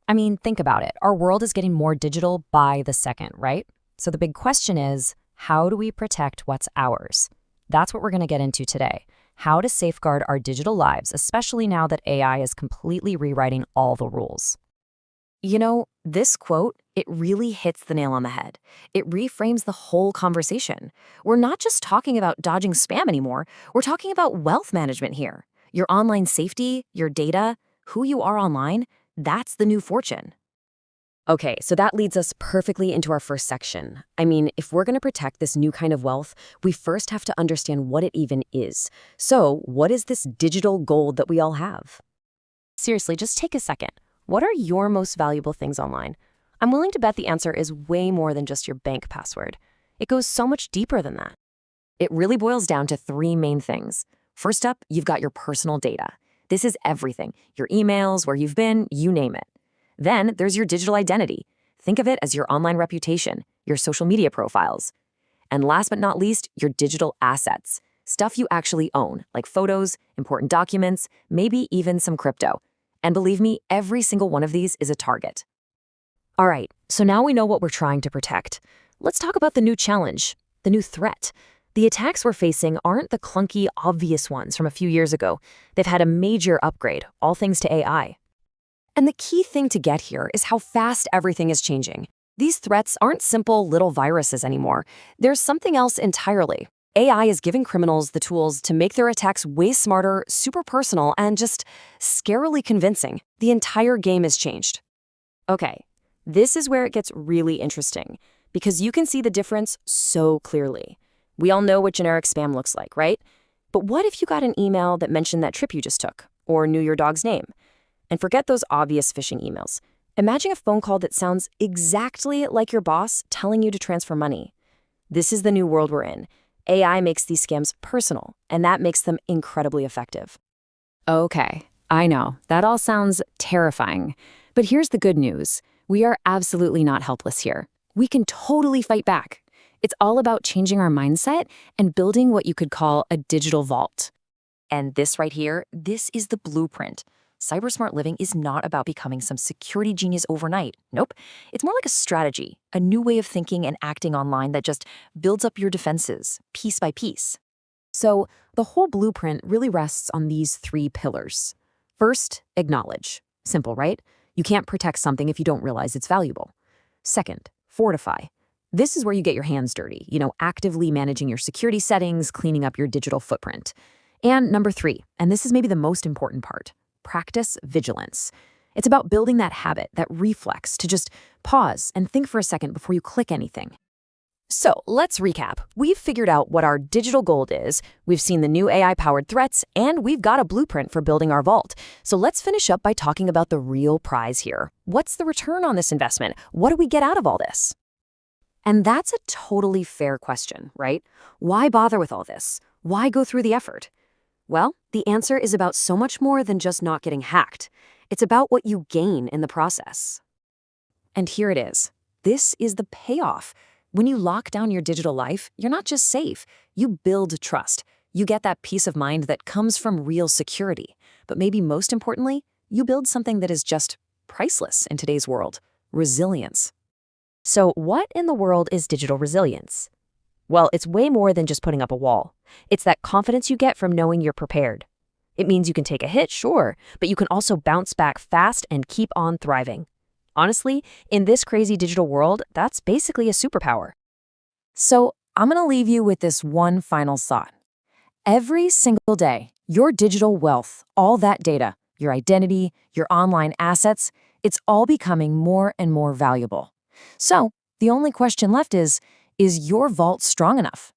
I mean, think about it. Our world is getting more digital by the second, right? So the big question is, how do we protect what's ours? That's what we're going to get into today. How to safeguard our digital lives, especially now that AI is completely rewriting all the rules. You know, this quote, it really hits the nail on the head. It reframes the whole conversation. We're not just talking about dodging spam anymore. We're talking about wealth management here. Your online safety, your data, who you are online, that's the new fortune. Okay, so that leads us perfectly into our first section. I mean, if we're going to protect this new kind of wealth, we first have to understand what it even is. So, what is this digital gold that we all have? Seriously, just take a second. What are your most valuable things online? I'm willing to bet the answer is way more than just your bank password. It goes so much deeper than that. It really boils down to three main things. First up, you've got your personal data. This is everything. Your emails, where you've been, you name it. Then there's your digital identity. Think of it as your online reputation, your social media profiles. And last but not least, your digital assets. Stuff you actually own, like photos, important documents, maybe even some crypto. And believe me, every single one of these is a target. All right, so now we know what we're trying to protect. Let's talk about the new challenge, the new threat. The attacks we're facing aren't the clunky, obvious ones from a few years ago. They've had a major upgrade, all thanks to AI. And the key thing to get here is how fast everything is changing. These threats aren't simple little viruses anymore. There's something else entirely. AI is giving criminals the tools to make their attacks way smarter, super personal, and just scarily convincing. The entire game has changed. Okay, this is where it gets really interesting, because you can see the difference so clearly. We all know what generic spam looks like, right? But what if you got an email that mentioned that trip you just took, or knew your dog's name? And forget those obvious phishing emails. Imagine a phone call that sounds exactly like your boss telling you to transfer money. This is the new world we're in. AI makes these scams personal, and that makes them incredibly effective. Okay, I know, that all sounds terrifying. But here's the good news. We are absolutely not helpless here. We can totally fight back. It's all about changing our mindset and building what you could call a digital vault. And this right here, this is the blueprint. CyberSmart Living is not about becoming some security genius overnight. Nope. It's more like a strategy, a new way of thinking and acting online that just builds up your defenses, piece by piece. So the whole blueprint really rests on these three pillars. First, acknowledge. Simple, right? You can't protect something if you don't realize it's valuable. Second, fortify. This is where you get your hands dirty, actively managing your security settings, cleaning up your digital footprint. And number three, and this is maybe the most important part, practice vigilance. It's about building that habit, that reflex to just pause and think for a second before you click anything. So let's recap. We've figured out what our digital gold is, we've seen the new AI-powered threats, and we've got a blueprint for building our vault. So let's finish up by talking about the real prize here. What's the return on this investment? What do we get out of all this? And that's a totally fair question, right? Why bother with all this? Why go through the effort? Well, the answer is about so much more than just not getting hacked. It's about what you gain in the process. And here it is. This is the payoff. When you lock down your digital life, you're not just safe. You build trust. You get that peace of mind that comes from real security. But maybe most importantly, you build something that is just priceless in today's world, resilience. So what in the world is digital resilience? Well, it's way more than just putting up a wall. It's that confidence you get from knowing you're prepared. It means you can take a hit, sure, but you can also bounce back fast and keep on thriving. Honestly, in this crazy digital world, that's basically a superpower. So I'm going to leave you with this one final thought. Every single day, your digital wealth, all that data, your identity, your online assets, it's all becoming more and more valuable. So the only question left is your vault strong enough?